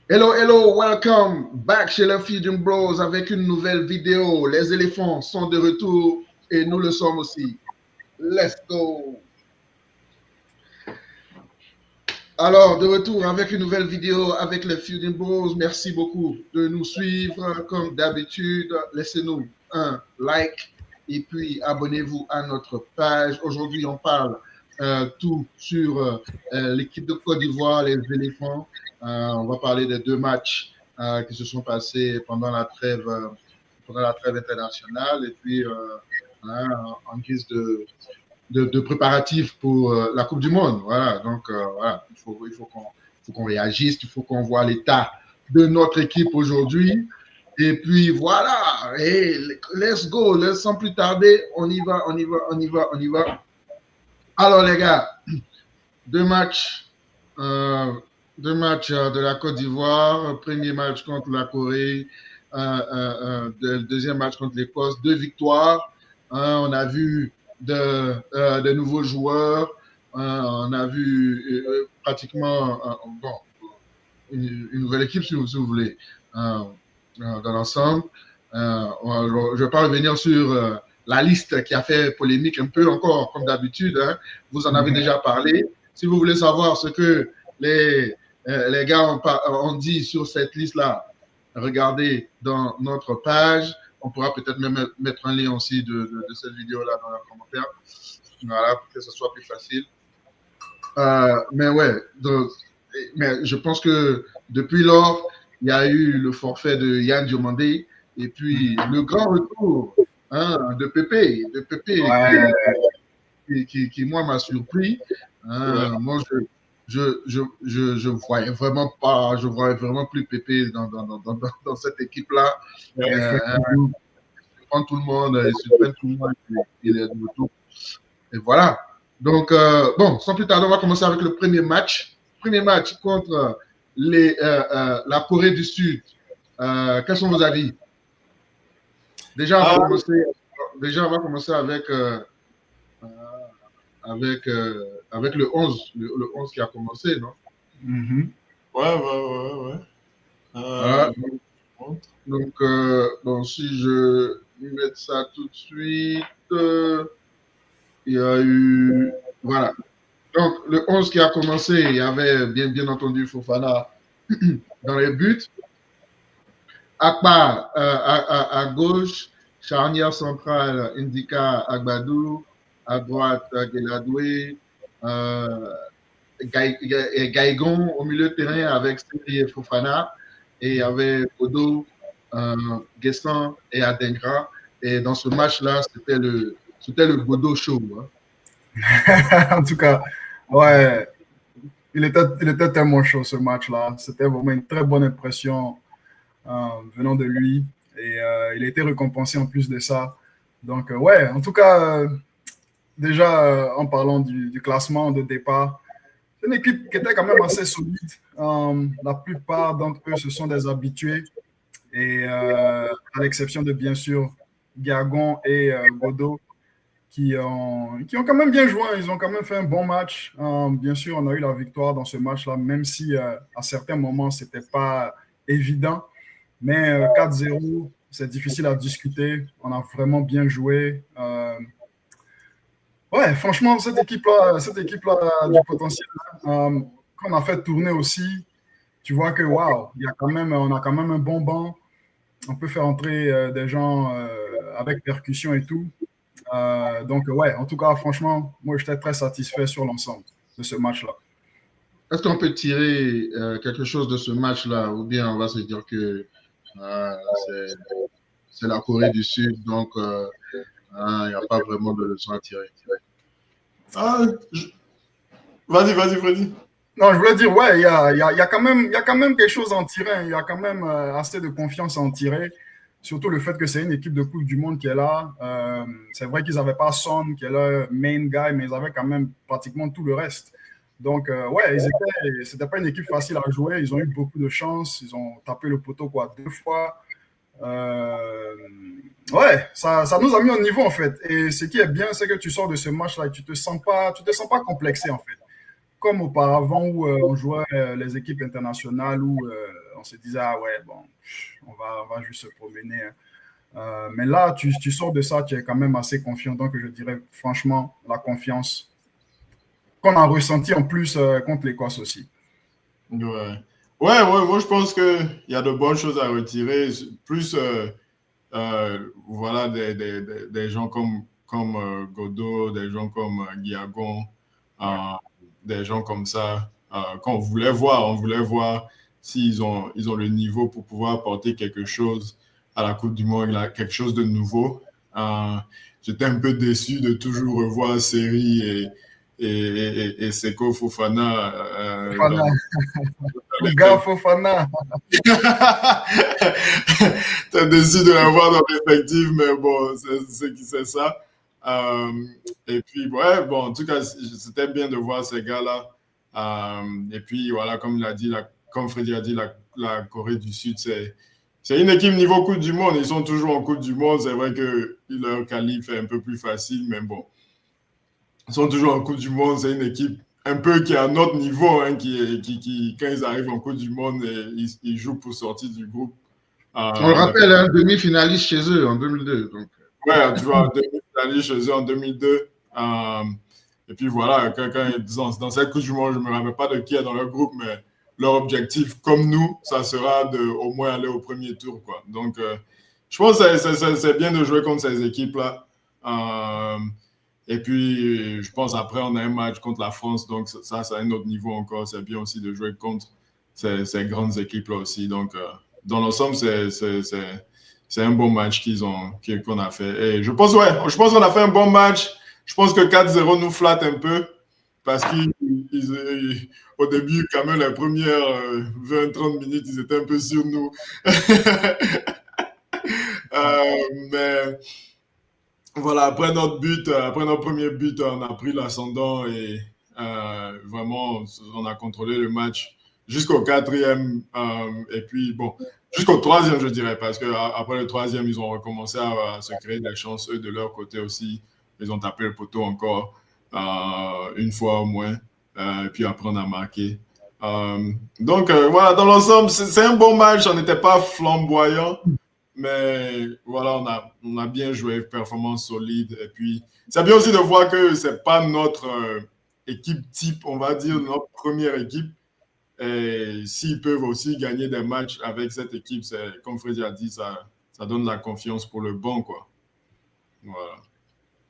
Hello, hello, welcome back chez les Fusion Bros avec une nouvelle vidéo. Les éléphants sont de retour et nous le sommes aussi. Let's go! Alors, de retour avec une nouvelle vidéo avec les Fusion Bros. Merci beaucoup de nous suivre. Comme d'habitude, laissez-nous un like et puis abonnez-vous à notre page. Aujourd'hui, on parle tout sur l'équipe de Côte d'Ivoire, les éléphants. On va parler des deux matchs qui se sont passés pendant la trêve internationale et puis en guise de préparatifs pour la Coupe du Monde. Voilà, donc voilà, il faut qu'on réagisse, il faut qu'on voit l'état de notre équipe aujourd'hui. Et puis voilà, et let's go, sans plus tarder, on y va, on y va, on y va, on y va. Alors les gars, deux matchs, euh, de la Côte d'Ivoire, premier match contre la Corée, deuxième match contre l'Écosse, deux victoires. On a vu de nouveaux joueurs, on a vu pratiquement bon, une nouvelle équipe, si vous voulez, dans l'ensemble. Je ne vais pas revenir sur la liste qui a fait polémique un peu encore, comme d'habitude. Hein. Vous en avez déjà parlé. Si vous voulez savoir ce que les gars ont dit sur cette liste-là, regardez dans notre page. On pourra peut-être même mettre un lien aussi de cette vidéo-là dans les commentaires. Voilà, pour que ce soit plus facile. Mais ouais, mais je pense que depuis lors, il y a eu le forfait de Yann Diomandé et puis le grand retour de Pépé Ouais, qui moi, m'a surpris. ouais. Moi, je voyais vraiment pas, je voyais vraiment plus Pépé dans cette équipe-là. Euh, Effectivement. il prend tout le monde, il surprend tout le monde, il est de retour. Et voilà. Donc, bon, sans plus tarder, on va commencer avec le premier match. Premier match contre la Corée du Sud. Quels sont vos avis? Déjà, on va Ah, commencer, déjà, on va commencer euh, avec le 11, le 11 qui a commencé, non? mhm. Ouais, ouais, ouais, ouais. Voilà. Bon. Donc, bon, si je mets ça tout de suite, il y a eu. Voilà. Donc, le 11 qui a commencé, il y avait bien entendu Fofana dans les buts. Akbar à gauche, charnière centrale Indika Agbadou, à droite Geladoué, euh, Gaïgon au milieu de terrain avec Siri et Fofana, et il y avait Odo, Guessan et Adengra. Et dans ce match-là, c'était le Bodo Show. Hein. En tout cas, ouais, il était tellement chaud ce match-là. C'était vraiment une très bonne impression venant de lui. Et il a été récompensé en plus de ça. Donc, ouais, en tout cas, déjà, en parlant du classement de départ, c'est une équipe qui était quand même assez solide. La plupart d'entre eux, ce sont des habitués. Et à l'exception de, bien sûr, Gagon et Godot, qui ont quand même bien joué. Ils ont quand même fait un bon match. Bien sûr, on a eu la victoire dans ce match-là, même si à certains moments, ce n'était pas évident. Mais 4-0, c'est difficile à discuter. On a vraiment bien joué. Ouais, franchement, cette équipe-là a du potentiel. Quand on a fait tourner aussi, tu vois que waouh, on a quand même un bon banc. On peut faire entrer des gens avec percussion et tout. Donc, ouais, en tout cas, franchement, moi, j'étais très satisfait sur l'ensemble de ce match-là. Est-ce qu'on peut tirer quelque chose de ce match-là ou bien on va se dire que c'est la Corée du Sud, donc il n'y a pas vraiment de leçon à tirer. Ah, je- Vas-y, vas-y, vas-y. Non, je voulais dire, ouais, il y a quand même quelque chose à en tirer. Il y a quand même assez de confiance à en tirer. Surtout le fait que c'est une équipe de Coupe du Monde qui est là. C'est vrai qu'ils n'avaient pas Son, qui est le main guy, mais ils avaient quand même pratiquement tout le reste. Donc, ouais, c'était pas une équipe facile à jouer. Ils ont eu beaucoup de chance. Ils ont tapé le poteau, quoi, 2 fois. Euh, ouais, ça nous a mis au niveau, en fait. Et ce qui est bien, c'est que tu sors de ce match-là et tu te sens pas complexé, en fait comme auparavant où on jouait les équipes internationales où on se disait, ah ouais, bon, on va juste se promener. Mais là, tu sors de ça, tu es quand même assez confiant. Donc, je dirais franchement, la confiance qu'on a ressentie en plus contre l'Écosse aussi. Ouais. Moi je pense qu'il y a de bonnes choses à retirer. Plus, voilà, des gens comme Godot, des gens comme Guiagon, des gens comme ça, qu'on voulait voir. On voulait voir s'ils ont le niveau pour pouvoir apporter quelque chose à la Coupe du Monde, quelque chose de nouveau. J'étais un peu déçu de toujours revoir Seri et Seko Fofana. Fofana. Le gars Fofana. T'as décidé de l'avoir dans l'effectif, mais bon, c'est ça. Et puis, ouais, bon, en tout cas, c'était bien de voir ces gars-là. Et puis, voilà, comme il a dit, comme Freddy a dit, la Corée du Sud, c'est une équipe niveau Coupe du Monde. Ils sont toujours en Coupe du Monde. C'est vrai que leur qualif est un peu plus facile, mais bon. Ils sont toujours en Coupe du Monde. C'est une équipe un peu qui est à notre niveau, hein, qui, quand ils arrivent en Coupe du Monde, ils jouent pour sortir du groupe. On le rappelle, un demi-finaliste chez eux en 2002. Donc. Ouais, tu vois, demi-finaliste chez eux en 2002. Et puis voilà, dans cette Coupe du Monde, je ne me rappelle pas de qui est dans leur groupe, mais leur objectif, comme nous, ça sera de au moins aller au premier tour, quoi. Donc, je pense que c'est bien de jouer contre ces équipes-là. Et puis, je pense après, on a un match contre la France, donc ça, c'est un autre niveau encore. C'est bien aussi de jouer contre ces grandes équipes-là aussi. Donc, dans l'ensemble, c'est un bon match qu'on a fait. Et je pense qu'on a fait un bon match. Je pense que 4-0 nous flatte un peu parce qu'au début, quand même, les premières 20-30 minutes, ils étaient un peu sur nous. Mais voilà, après notre premier but, on a pris l'ascendant et vraiment, on a contrôlé le match jusqu'au 4e. Et puis, bon, jusqu'au 3e, je dirais, parce qu'après le 3e, ils ont recommencé à se créer des chances, eux, de leur côté aussi. Ils ont tapé le poteau encore une fois au moins. Et puis après, on a marqué. Donc, voilà, dans l'ensemble, c'est un bon match. On n'était pas flamboyant. Mais voilà, on a bien joué, performance solide. Et puis, c'est bien aussi de voir que ce n'est pas notre équipe type, on va dire, notre première équipe. Et s'ils peuvent aussi gagner des matchs avec cette équipe, comme Freddy a dit, ça donne la confiance pour le banc, quoi. Voilà.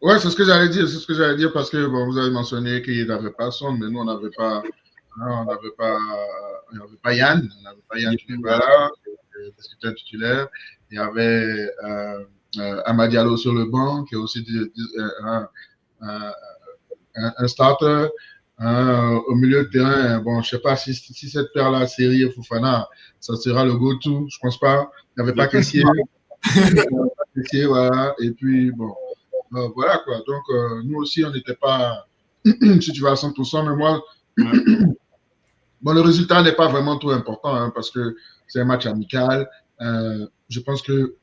Ouais, c'est ce que j'allais dire parce que bon, vous avez mentionné qu'il n'avait pas son, mais nous, on n'avait pas Yann. On n'avait pas Yann qui était là, parce qu'il était titulaire. Il y avait Amad Diallo sur le banc, qui est aussi un starter. Au milieu de terrain, bon, je ne sais pas si cette paire-là, Seri et Fofana, ça sera le go-to. Je ne pense pas. Il n'y avait pas Kessier. Voilà. Et puis, bon, voilà quoi. Donc, nous aussi, on n'était pas, si tu vas à 100%, mais moi, bon, le résultat n'est pas vraiment trop important hein, parce que c'est un match amical. Je pense que,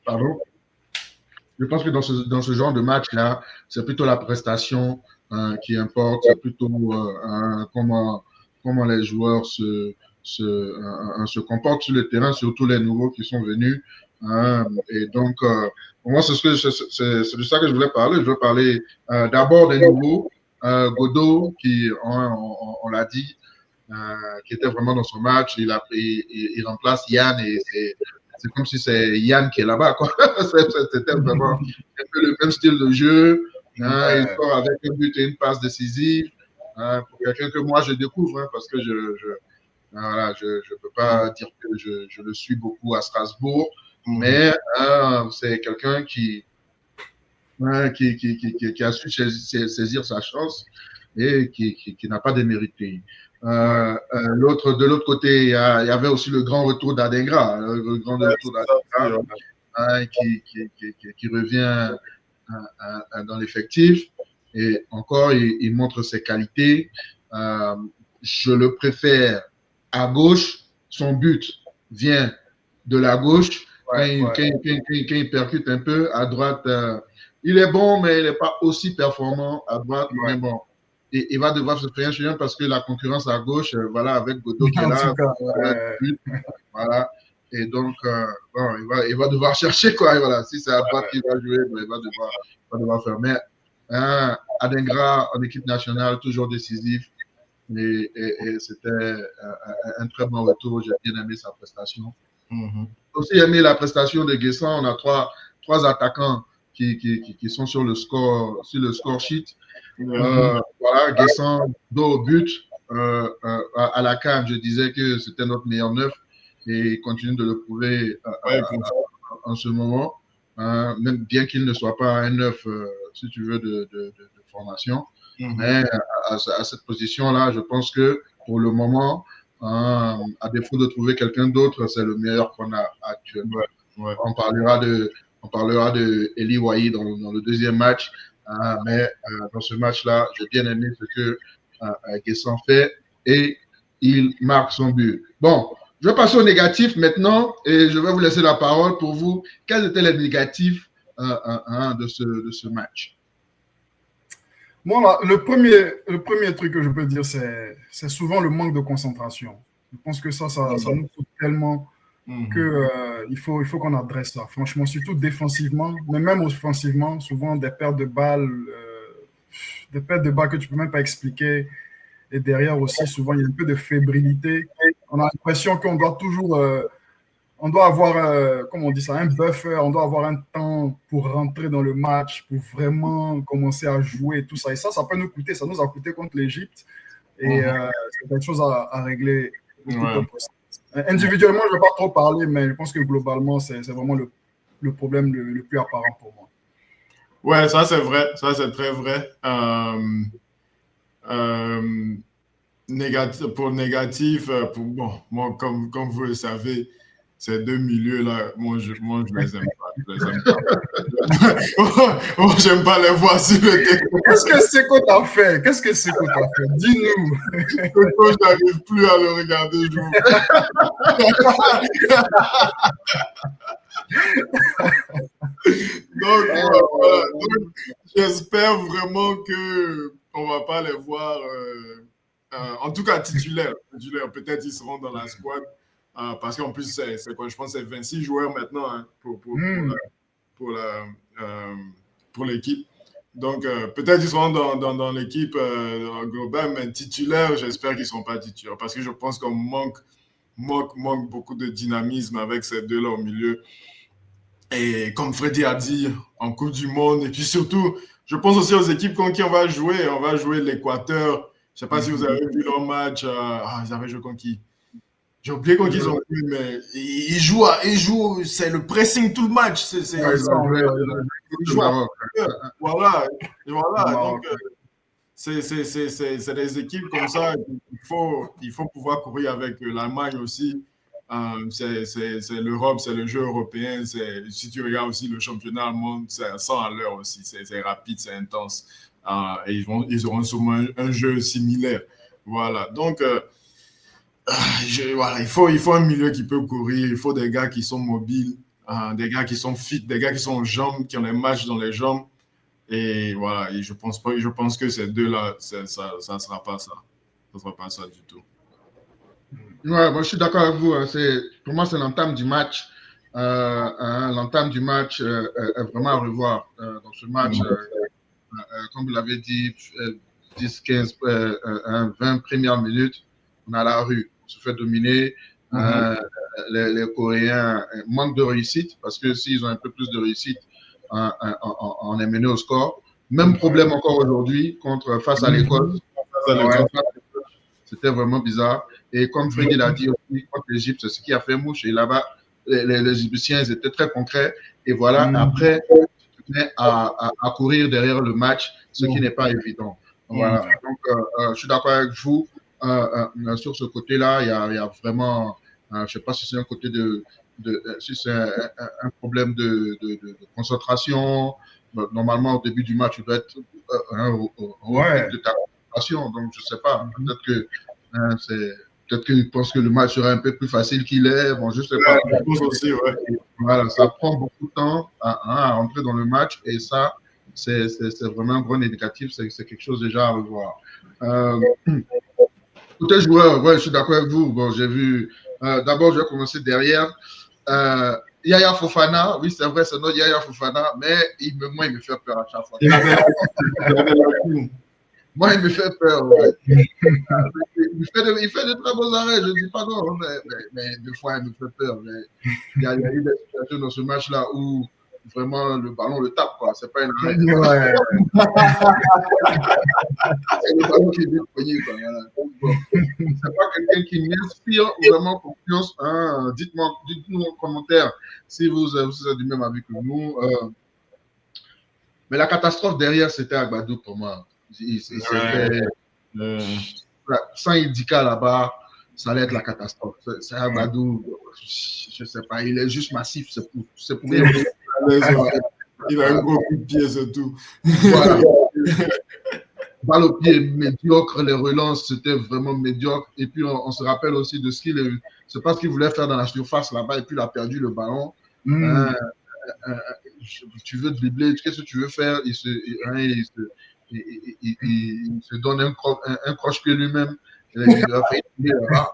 pardon, je pense que dans ce genre de match-là, c'est plutôt la prestation qui importe, c'est plutôt comment les joueurs se comportent sur le terrain, surtout les nouveaux qui sont venus. Et donc, pour moi, c'est de ça que je voulais parler. Je veux parler d'abord des nouveaux. Godot, qui, on l'a dit, qui était vraiment dans son match. Il remplace Yann et c'est comme si c'est Yann qui est là-bas. C'était vraiment un peu le même style de jeu. Il sort avec un but et une passe décisive. Pour quelqu'un que moi je découvre, hein, parce que je peux pas dire que je le suis beaucoup à Strasbourg, mais c'est quelqu'un qui a su saisir sa chance et qui n'a pas démérité. De l'autre côté, il y avait aussi le grand retour d'Adingra, qui revient dans l'effectif. Et encore, il montre ses qualités. Je le préfère à gauche. Son but vient de la gauche. Quand il percute un peu, à droite, il est bon, mais il n'est pas aussi performant à droite. Mais bon, il va devoir se faire un chien parce que la concurrence à gauche, voilà, avec Godot qui est En là, tout cas, ouais. voilà. Et donc, bon, il va devoir chercher quoi. Et voilà, si c'est à droite qu'il va jouer, ben, il va devoir faire. Mais Adingra en équipe nationale, toujours décisif. Et c'était un très bon retour. J'ai bien aimé sa prestation. J'ai aussi aimé la prestation de Guessant. On a trois attaquants qui sont sur le score sheet. Voilà, Guessant, dos au but. À la CAN, je disais que c'était notre meilleur neuf et il continue de le prouver en ce moment, même bien qu'il ne soit pas un neuf, si tu veux, de formation. Mais à cette position-là, je pense que pour le moment, à défaut de trouver quelqu'un d'autre, c'est le meilleur qu'on a actuellement. On parlera de Eli Wahi dans le deuxième match, mais dans ce match-là, j'ai bien aimé ce que Guessant fait et il marque son but. Bon, je vais passer au négatif maintenant et je vais vous laisser la parole pour vous. Quels étaient les négatifs de ce match? Moi, le premier truc que je peux dire, c'est souvent le manque de concentration. Je pense que ça nous coûte tellement qu'il faut qu'on adresse ça. Franchement, surtout défensivement, mais même offensivement, souvent des pertes de balles que tu ne peux même pas expliquer. Et derrière aussi, souvent, il y a un peu de fébrilité. On a l'impression qu'on doit toujours... on doit avoir, comment on dit ça, un buffer, on doit avoir un temps pour rentrer dans le match, pour vraiment commencer à jouer et tout ça. Et ça peut nous coûter. Ça nous a coûté contre l'Égypte. Et c'est quelque chose à régler. Individuellement, je ne vais pas trop parler, mais je pense que globalement, c'est vraiment le problème le plus apparent pour moi. Ouais, ça c'est vrai. Ça c'est très vrai. Pour négatif, bon, moi, comme vous le savez, ces deux milieux-là, moi, je les aime pas. Moi, j'aime pas les voir sur le terrain. Qu'est-ce que c'est qu'on t'a fait? Dis-nous. Je n'arrive plus à le regarder jouer. Donc, j'espère vraiment qu'on ne va pas les voir, en tout cas titulaires. Peut-être ils seront dans la squad. Parce qu'en plus, c'est quoi? Je pense que c'est 26 joueurs maintenant hein, pour l'équipe. Donc, peut-être ils seront dans l'équipe globale, mais titulaires, j'espère qu'ils ne seront pas titulaires. Parce que je pense qu'on manque beaucoup de dynamisme avec ces deux-là au milieu. Et comme Freddy a dit, en Coupe du Monde, et puis surtout, je pense aussi aux équipes contre qui on va jouer. On va jouer l'Équateur. Je ne sais pas si vous avez vu leur match. Ils avaient joué contre qui? J'ai oublié contre qui ils ont joué, mais ils jouent, c'est le pressing tout le match. Voilà. Donc, c'est des équipes comme ça. Il faut pouvoir courir avec l'Allemagne aussi. C'est l'Europe, c'est le jeu européen. Si tu regardes aussi le championnat allemand, c'est 100 à l'heure aussi. C'est rapide, c'est intense. Et ils auront sûrement un jeu similaire. Voilà. Donc, il faut un milieu qui peut courir. Il faut des gars qui sont mobiles, des gars qui sont fit, des gars qui sont en jambes, qui ont les matchs dans les jambes. Et voilà. Et je pense que ces deux-là, ça ne sera pas ça. Ça ne sera pas ça du tout. Ouais, moi je suis d'accord avec vous. Pour moi, c'est l'entame du match. L'entame du match est vraiment à revoir. Dans ce match, comme vous l'avez dit, 10, 15, 20 premières minutes, on est à la rue. On se fait dominer. Les Coréens manquent de réussite parce que s'ils ont un peu plus de réussite, on est mené au score. Même problème encore aujourd'hui face à l'Écosse. C'était vraiment bizarre. Et comme Freddy l'a dit aussi, contre l'Égypte, c'est ce qui a fait mouche. Et là-bas, les Égyptiens, ils étaient très concrets. Et voilà, après, tu te mets à courir derrière le match, ce qui n'est pas évident. Voilà. Donc, je suis d'accord avec vous. Sur ce côté-là, il y a vraiment, je ne sais pas si c'est un côté si c'est un problème de concentration. Normalement, au début du match, tu dois être de ta concentration. Donc, je ne sais pas. Peut-être qu'ils pensent que le match sera un peu plus facile qu'il est. Bon, je ne sais pas. Aussi, ouais. Voilà, ça prend beaucoup de temps à entrer dans le match et ça, c'est vraiment un gros négatif, c'est quelque chose déjà à revoir. Côté joueur, ouais, je suis d'accord avec vous. Bon, j'ai vu. D'abord, je vais commencer derrière. Yaya Fofana, oui, c'est vrai, c'est notre Yaya Fofana, mais moi, il me fait peur à chaque fois. Moi, il me fait peur. Ouais. Il fait de très beaux arrêts, je ne dis pas non, mais des fois, il me fait peur. Il y a eu des situations dans ce match-là où vraiment le ballon le tape, quoi. C'est pas une arrêt. Ouais. C'est le ballon qui est déployé, quoi. Voilà. Donc, bon, c'est pas quelqu'un qui m'inspire vraiment confiance. Hein. Dites-nous en commentaire si vous êtes du même avis que nous. Mais la catastrophe derrière, c'était Agbadou pour moi. Sans Indika là-bas, ça allait être la catastrophe. C'est Agbadou, je ne sais pas, il est juste massif, c'est pour rien. Il a un gros coup de pied, c'est tout. Voilà. Balle au pied médiocre, les relances, c'était vraiment médiocre. Et puis, on se rappelle aussi de ce c'est pas ce qu'il voulait faire dans la surface là-bas, et puis il a perdu le ballon. Tu veux dribbler, qu'est-ce que tu veux faire? Il se donne un croche-pied lui-même. Il a fait là-bas.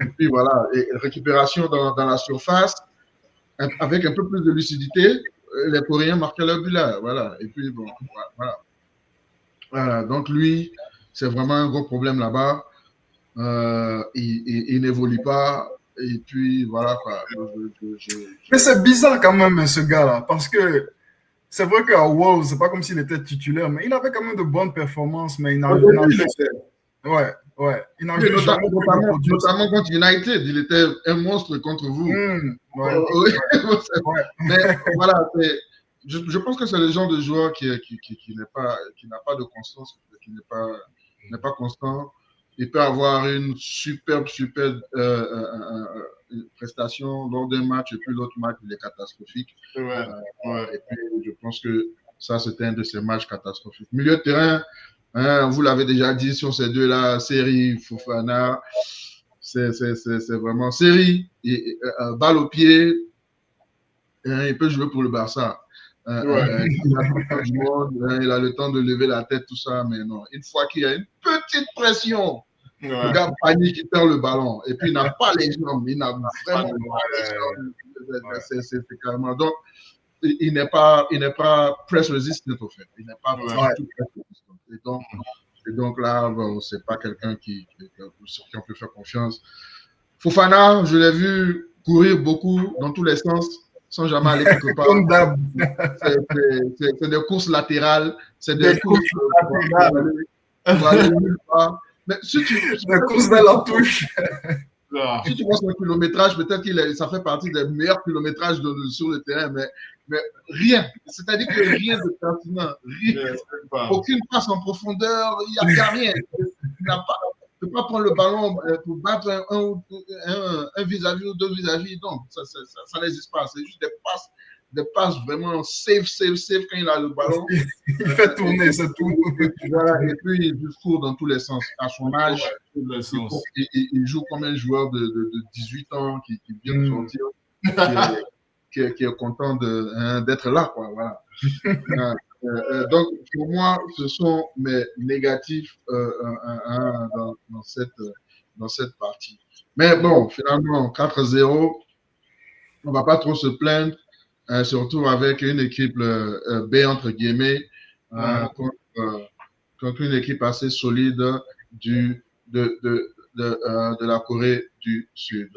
Et puis voilà, et récupération dans la surface, avec un peu plus de lucidité, les Coréens marquaient leur but là. Voilà. Et puis bon, voilà. Voilà, donc lui, c'est vraiment un gros problème là-bas. Il n'évolue pas. Et puis voilà quoi. Mais c'est bizarre quand même, ce gars-là, parce que c'est vrai qu'à Wolves, c'est pas comme s'il était titulaire, mais il avait quand même de bonnes performances, mais il n'a jamais. Ouais. Il n'a jamais notamment contre United, il était un monstre contre vous. Mais voilà, je pense que c'est le genre de joueur qui n'a pas de constance, qui n'est pas constant. Il peut avoir une superbe prestation lors d'un match et puis l'autre match, il est catastrophique. Et puis, je pense que ça, c'était un de ces matchs catastrophiques. Milieu de terrain, hein, vous l'avez déjà dit sur ces deux-là, Seri, Fofana, c'est vraiment Seri, balle au pied, il peut jouer pour le Barça. Il a le temps du monde, il a le temps de lever la tête, tout ça, mais non. Une fois qu'il y a une petite pression, le gars panique, il perd le ballon. Et puis, il n'a pas les jambes. Il n'a vraiment pas les jambes. C'est carrément. Donc, il n'est pas press resistant, au fait. Il n'est pas tout press resistant. Et donc là, bon, c'est pas quelqu'un sur qui on peut faire confiance. Fofana, je l'ai vu courir beaucoup dans tous les sens, sans jamais aller quelque part. C'est des courses latérales, c'est des courses latérales. Mais si des courses vers la touche. Si tu vois son kilométrage, peut-être ça fait partie des meilleurs kilométrages sur le terrain, mais rien. C'est-à-dire que rien de pertinent. Aucune passe en profondeur, il n'y a rien. Il ne peut pas prendre le ballon pour battre un vis-à-vis ou deux vis-à-vis. Non, ça n'existe pas. C'est juste des passes vraiment safe quand il a le ballon. Il fait tourner, c'est tout. Voilà, et puis il court dans tous les sens. À son âge, il joue comme un joueur de 18 ans qui vient de sortir, qui est content d'être là, quoi. Voilà. Donc, pour moi, ce sont mes négatifs dans cette partie. Mais bon, finalement, 4-0, on ne va pas trop se plaindre. Surtout avec une équipe B entre guillemets contre une équipe assez solide de la Corée du Sud.